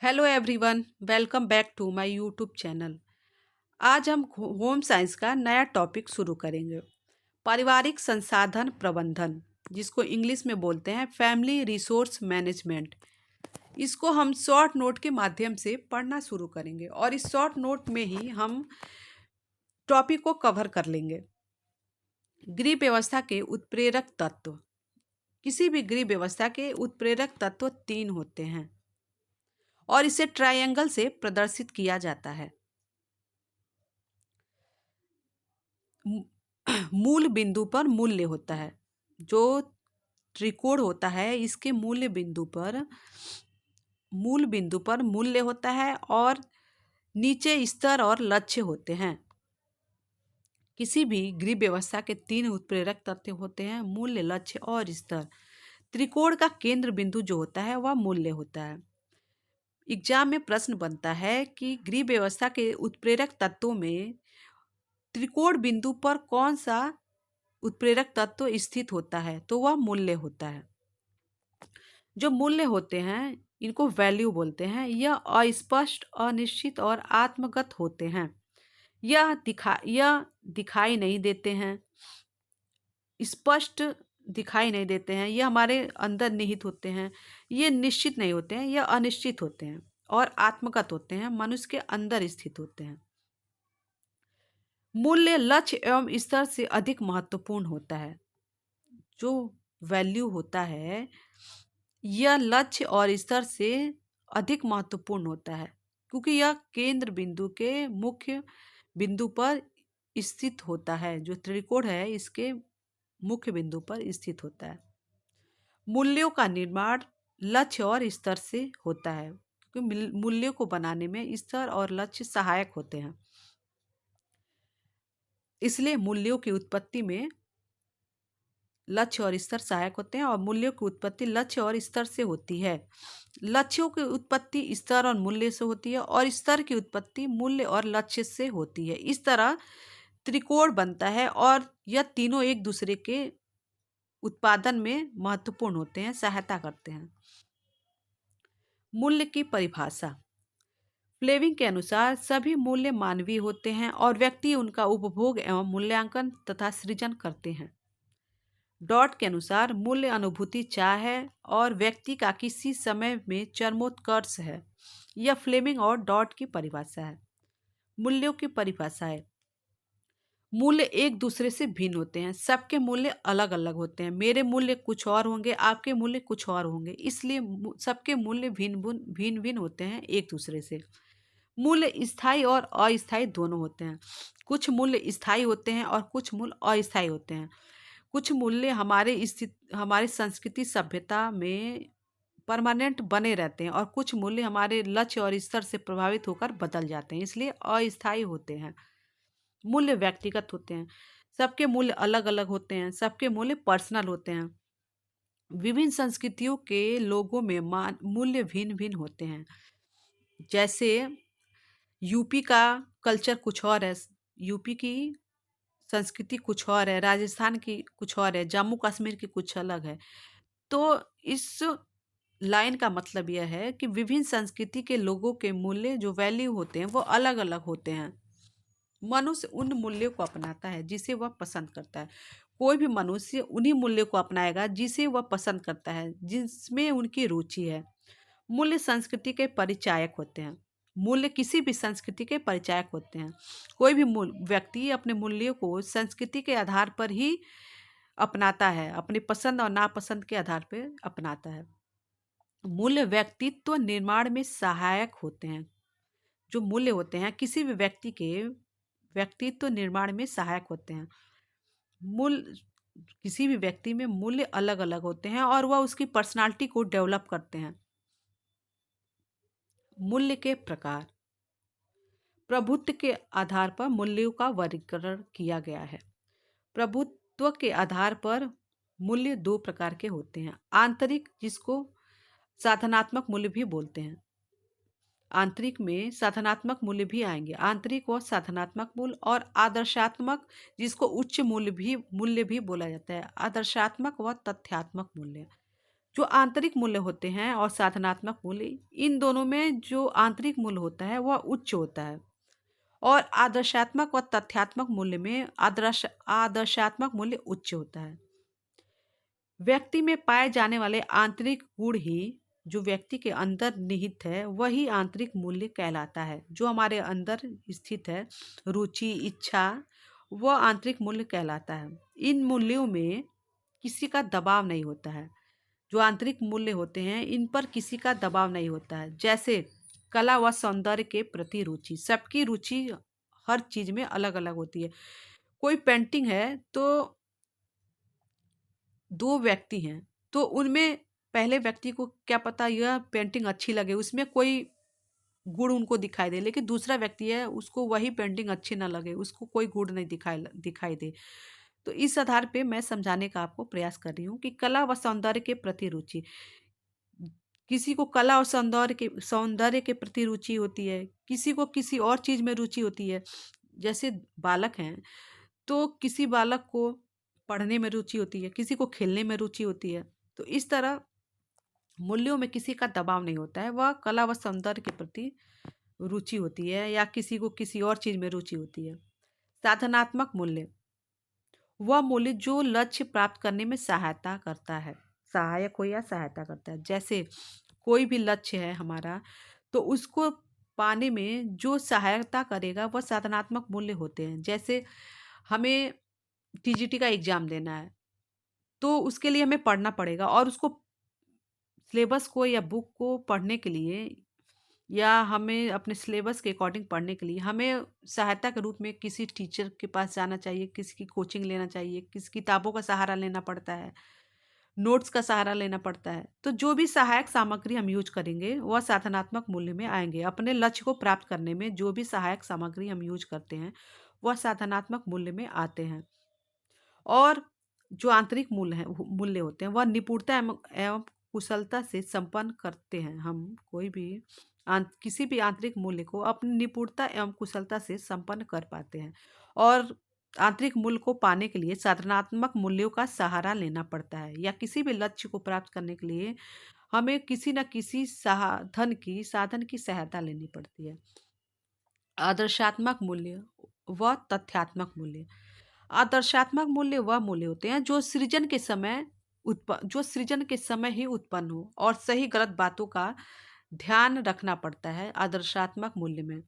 Hello everyone, welcome back to my YouTube channel. आज हम home science का नया टॉपिक शुरू करेंगे। पारिवारिक संसाधन प्रबंधन, जिसको इंग्लिश में बोलते हैं फैमिली रिसोर्स मैनेजमेंट। इसको हम शॉर्ट नोट के माध्यम से पढ़ना शुरू करेंगे और इस शॉर्ट नोट में ही हम टॉपिक को कवर कर लेंगे। गृह व्यवस्था के उत्प्रेरक तत्व। किसी भी गृह व्यवस्था के उत्प्रेरक तत्व तीन होते हैं और इसे ट्रायंगल से प्रदर्शित किया जाता है। मूल बिंदु पर मूल्य होता है। जो त्रिकोण होता है इसके मूल बिंदु पर मूल्य होता है और नीचे स्तर और लक्ष्य होते हैं। किसी भी गृह व्यवस्था के तीन उत्प्रेरक तत्व होते हैं: मूल्य, लक्ष्य और स्तर। त्रिकोण का केंद्र बिंदु जो होता है वह मूल्य होता है। एग्जाम में प्रश्न बनता है कि गृह व्यवस्था के उत्प्रेरक तत्वों में त्रिकोण बिंदु पर कौन सा उत्प्रेरक तत्व स्थित होता है, तो वह मूल्य होता है। जो मूल्य होते हैं इनको वैल्यू बोलते हैं। यह अस्पष्ट, अनिश्चित और आत्मगत होते हैं। यह दिखाई नहीं देते हैं, स्पष्ट दिखाई नहीं देते हैं। यह हमारे अंदर निहित होते हैं। ये निश्चित नहीं होते हैं, यह अनिश्चित होते हैं और आत्मगत होते हैं, मनुष्य के अंदर स्थित होते हैं। मूल्य लक्ष्य एवं स्तर से अधिक महत्वपूर्ण होता है। जो वैल्यू होता है यह लक्ष्य और स्तर से अधिक महत्वपूर्ण होता है, क्योंकि यह केंद्र बिंदु के मुख्य बिंदु पर स्थित होता है। जो त्रिकोण है इसके मुख्य बिंदु पर स्थित होता है। मूल्यों का निर्माण लक्ष्य और स्तर से होता है, क्योंकि मूल्यों को बनाने में स्तर और लक्ष्य सहायक होते हैं। इसलिए मूल्यों की उत्पत्ति में लक्ष्य और स्तर सहायक होते हैं और मूल्यों की उत्पत्ति लक्ष्य और स्तर से होती है। लक्ष्यों की उत्पत्ति स्तर और मूल्य से होती है और स्तर की उत्पत्ति मूल्य और लक्ष्य से होती है। इस तरह त्रिकोण बनता है और यह तीनों एक दूसरे के उत्पादन में महत्वपूर्ण होते हैं, सहायता करते हैं। मूल्य की परिभाषा। फ्लेविंग के अनुसार सभी मूल्य मानवीय होते हैं और व्यक्ति उनका उपभोग एवं मूल्यांकन तथा सृजन करते हैं। डॉट के अनुसार मूल्य अनुभूति चाह है और व्यक्ति का किसी समय में चरमोत्कर्ष है। यह फ्लेमिंग और डॉट की परिभाषा है। मूल्यों की परिभाषा है। मूल्य एक दूसरे से भिन्न होते हैं। सबके मूल्य अलग अलग होते हैं। मेरे मूल्य कुछ और होंगे, आपके मूल्य कुछ और होंगे, इसलिए सबके मूल्य भिन्न भिन्न होते हैं एक दूसरे से। मूल्य स्थायी और अस्थायी दोनों होते हैं। कुछ मूल्य स्थायी होते हैं और कुछ मूल्य अस्थायी होते हैं। कुछ मूल्य हमारे संस्कृति सभ्यता में परमानेंट बने रहते हैं और कुछ मूल्य हमारे लक्ष्य और स्तर से प्रभावित होकर बदल जाते हैं, इसलिए अस्थायी होते हैं। मूल्य व्यक्तिगत होते हैं। सबके मूल्य अलग अलग होते हैं। सबके मूल्य पर्सनल होते हैं। विभिन्न संस्कृतियों के लोगों में मूल्य भिन्न भिन्न होते हैं। जैसे यूपी का कल्चर कुछ और है, यूपी की संस्कृति कुछ और है, राजस्थान की कुछ और है, जम्मू कश्मीर की कुछ अलग है। तो इस लाइन का मतलब यह है कि विभिन्न संस्कृति के लोगों के मूल्य जो वैल्यू होते हैं वो अलग अलग होते हैं। मनुष्य उन मूल्यों को अपनाता है जिसे वह पसंद करता है। कोई भी मनुष्य उन्हीं मूल्यों को अपनाएगा जिसे वह पसंद करता है, जिसमें उनकी रुचि है। मूल्य संस्कृति के परिचायक होते हैं। मूल्य किसी भी संस्कृति के परिचायक होते हैं। कोई भी व्यक्ति अपने मूल्यों को संस्कृति के आधार पर ही अपनाता है, अपनी पसंद और नापसंद के आधार पर अपनाता है। मूल्य व्यक्तित्व निर्माण में सहायक होते हैं। जो मूल्य होते हैं किसी भी व्यक्ति के व्यक्तित्व निर्माण में सहायक होते हैं। मूल्य किसी भी व्यक्ति में मूल्य अलग अलग होते हैं और वह उसकी पर्सनालिटी को डेवलप करते हैं। मूल्य के प्रकार। प्रभुत्व के आधार पर मूल्यों का वर्गीकरण किया गया है। प्रभुत्व के आधार पर मूल्य दो प्रकार के होते हैं। आंतरिक, जिसको साधनात्मक मूल्य भी बोलते हैं। आंतरिक में साधनात्मक मूल्य भी आएंगे। आंतरिक व साधनात्मक मूल्य और आदर्शात्मक, जिसको उच्च मूल्य भी बोला जाता है। आदर्शात्मक व तथ्यात्मक मूल्य। जो आंतरिक मूल्य होते हैं और साधनात्मक मूल्य, इन दोनों में जो आंतरिक मूल्य होता है वह उच्च होता है, और आदर्शात्मक व तथ्यात्मक मूल्य में आदर्शात्मक मूल्य उच्च होता है। व्यक्ति में पाए जाने वाले आंतरिक गुण ही, जो व्यक्ति के अंदर निहित है, वही आंतरिक मूल्य कहलाता है। जो हमारे अंदर स्थित है, रुचि, इच्छा, वह आंतरिक मूल्य कहलाता है। इन मूल्यों में किसी का दबाव नहीं होता है। जो आंतरिक मूल्य होते हैं, इन पर किसी का दबाव नहीं होता है। जैसे कला व सौंदर्य के प्रति रुचि, सबकी रुचि हर चीज में अलग अलग होती है। कोई पेंटिंग है तो दो व्यक्ति हैं, तो उनमें पहले व्यक्ति को क्या पता यह पेंटिंग अच्छी लगे, उसमें कोई गुण उनको दिखाई दे, लेकिन दूसरा व्यक्ति है उसको वही पेंटिंग अच्छी ना लगे, उसको कोई गुण नहीं दिखाई दिखाई दे। तो इस आधार पे मैं समझाने का आपको प्रयास कर रही हूँ कि कला व सौंदर्य के प्रति रुचि, किसी को कला और सौंदर्य के प्रति रुचि होती है, किसी को किसी और चीज में रुचि होती है। जैसे बालक हैं, तो किसी बालक को पढ़ने में रुचि होती है, किसी को खेलने में रुचि होती है। तो इस तरह मूल्यों में किसी का दबाव नहीं होता है, वह कला व सौंदर्य के प्रति रुचि होती है या किसी को किसी और चीज में रुचि होती है। साधनात्मक मूल्य, वह मूल्य जो लक्ष्य प्राप्त करने में सहायता करता है, सहायक हो या सहायता करता है। जैसे कोई भी लक्ष्य है हमारा, तो उसको पाने में जो सहायता करेगा वह साधनात्मक मूल्य होते हैं। जैसे हमें टीजीटी का एग्जाम देना है, तो उसके लिए हमें पढ़ना पड़ेगा, और उसको सिलेबस को या बुक को पढ़ने के लिए, या हमें अपने सिलेबस के अकॉर्डिंग पढ़ने के लिए हमें सहायता के रूप में किसी टीचर के पास जाना चाहिए, किसी की कोचिंग लेना चाहिए, किसी किताबों का सहारा लेना पड़ता है, नोट्स का सहारा लेना पड़ता है। तो जो भी सहायक सामग्री हम यूज करेंगे वह साधनात्मक मूल्य में आएंगे। अपने लक्ष्य को प्राप्त करने में जो भी सहायक सामग्री हम यूज करते हैं वह साधनात्मक मूल्य में आते हैं। और जो आंतरिक मूल्य होते हैं वह निपुणता एवं कुशलता से संपन्न करते हैं। हम कोई भी किसी भी आंतरिक मूल्य को अपनी निपुणता एवं कुशलता से संपन्न कर पाते हैं। और आंतरिक मूल्य को पाने के लिए साधनात्मक मूल्यों का सहारा लेना पड़ता है, या किसी भी लक्ष्य को प्राप्त करने के लिए हमें किसी न किसी साधन की सहायता लेनी पड़ती है। आदर्शात्मक मूल्य व तथ्यात्मक मूल्य, आदर्शात्मक मूल्य वह मूल्य होते हैं जो सृजन के समय ही उत्पन्न हो, और सही गलत बातों का ध्यान रखना पड़ता है आदर्शात्मक मूल्य में।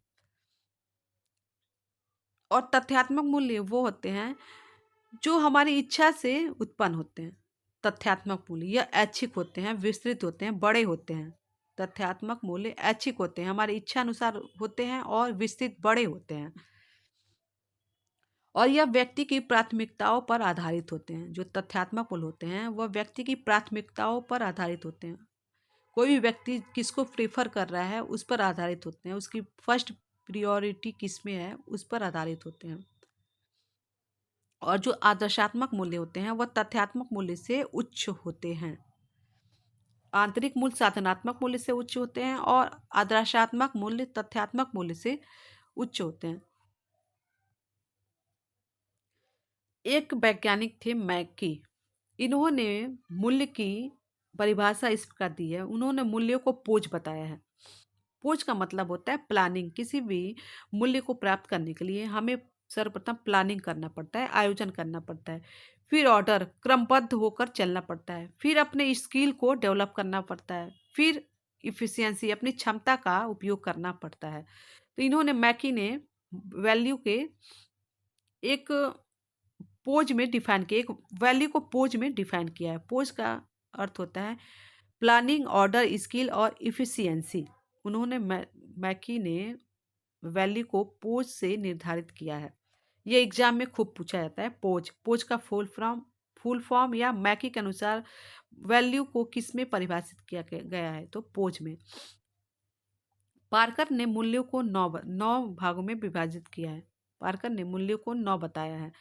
और तथ्यात्मक मूल्य वो होते हैं जो हमारी इच्छा से उत्पन्न होते हैं। तथ्यात्मक मूल्य यह ऐच्छिक होते हैं, विस्तृत होते हैं, बड़े होते हैं। तथ्यात्मक मूल्य ऐच्छिक होते हैं, हमारी इच्छा अनुसार होते हैं, और विस्तृत बड़े होते हैं। और यह व्यक्ति की प्राथमिकताओं पर आधारित होते हैं। जो तथ्यात्मक मूल्य होते हैं वह व्यक्ति की प्राथमिकताओं पर आधारित होते हैं। कोई भी व्यक्ति किसको प्रेफर कर रहा है उस पर आधारित होते हैं, उसकी फर्स्ट प्रियोरिटी किस में है उस पर आधारित होते हैं। और जो आदर्शात्मक मूल्य होते हैं वह तथ्यात्मक मूल्य से उच्च होते हैं। आंतरिक मूल्य साधनात्मक मूल्य से उच्च होते हैं, और आदर्शात्मक मूल्य तथ्यात्मक मूल्य से उच्च होते हैं। एक वैज्ञानिक थे मैकी, इन्होंने मूल्य की परिभाषा इस प्रकार दी है। उन्होंने मूल्यों को पोज बताया है। पोज का मतलब होता है प्लानिंग। किसी भी मूल्य को प्राप्त करने के लिए हमें सर्वप्रथम प्लानिंग करना पड़ता है, आयोजन करना पड़ता है, फिर ऑर्डर क्रमबद्ध होकर चलना पड़ता है, फिर अपने स्किल को डेवलप करना पड़ता है, फिर इफिशियंसी अपनी क्षमता का उपयोग करना पड़ता है। तो इन्होंने मैकी ने वैल्यू के एक पोज में डिफाइन किया, एक वैल्यू को पोज में डिफाइन किया है। पोज का अर्थ होता है प्लानिंग, ऑर्डर, स्किल और इफिशियंसी। उन्होंने मैकी ने वैल्यू को पोज से निर्धारित किया है। ये एग्जाम में खूब पूछा जाता है। पोज का फुल फॉर्म या मैकी के अनुसार वैल्यू को किस में परिभाषित किया गया है, तो पोज में। पार्कर ने मूल्यों को नौ भागों में विभाजित किया है। पार्कर ने मूल्यों को 9 बताया है।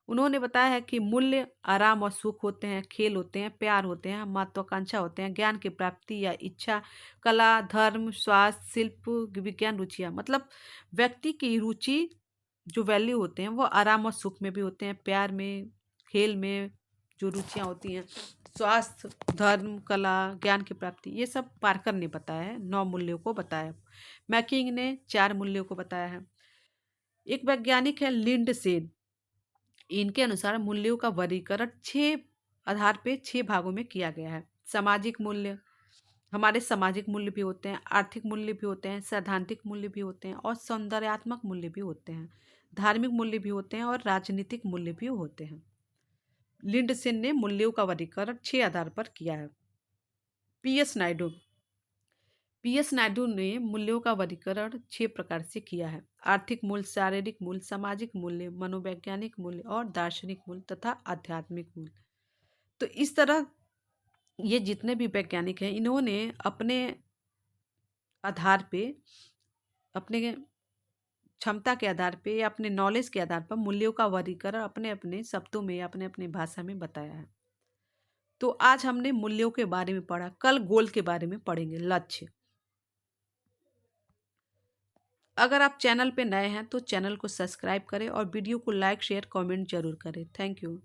उन्होंने बताया है कि मूल्य आराम और सुख होते हैं, खेल होते हैं, प्यार होते हैं, महत्वाकांक्षा होते हैं, ज्ञान की प्राप्ति या इच्छा, कला, धर्म, स्वास्थ्य, शिल्प, विज्ञान, रुचियाँ। मतलब व्यक्ति की रुचि जो वैल्यू होते हैं वो आराम और सुख में भी होते हैं, प्यार में, खेल में, जो रुचियाँ होती हैं, स्वास्थ्य, धर्म, कला, ज्ञान की प्राप्ति, ये सब पार्कर ने बताया है, 9 मूल्यों को बताया। मैकिंग ने 4 मूल्यों को बताया है। एक वैज्ञानिक है लिंडसेन, इनके अनुसार मूल्यों का वर्गीकरण 6 आधार पे 6 भागों में किया गया है। सामाजिक मूल्य, हमारे सामाजिक मूल्य भी होते हैं, आर्थिक मूल्य भी होते हैं, सैद्धांतिक मूल्य भी होते हैं और सौंदर्यात्मक मूल्य भी होते हैं। धार्मिक मूल्य भी होते हैं और राजनीतिक मूल्य भी होते हैं। लिंडसेन ने मूल्यों का वर्गीकरण 6 आधार पर किया है। पीएस नायडू पीएस नायडू ने मूल्यों का वर्गीकरण 6 प्रकार से किया है। आर्थिक मूल्य, शारीरिक मूल्य, सामाजिक मूल्य, मनोवैज्ञानिक मूल्य और दार्शनिक मूल्य तथा आध्यात्मिक मूल्य। तो इस तरह ये जितने भी वैज्ञानिक हैं, इन्होंने अपने आधार पे, अपने क्षमता के आधार पे या अपने नॉलेज के आधार पर मूल्यों का वर्गीकरण अपने अपने शब्दों में या अपने अपने भाषा में बताया है। तो आज हमने मूल्यों के बारे में पढ़ा, कल गोल के बारे में पढ़ेंगे, लक्ष्य। अगर आप चैनल पे नए हैं तो चैनल को सब्सक्राइब करें और वीडियो को लाइक शेयर कमेंट जरूर करें। Thank you.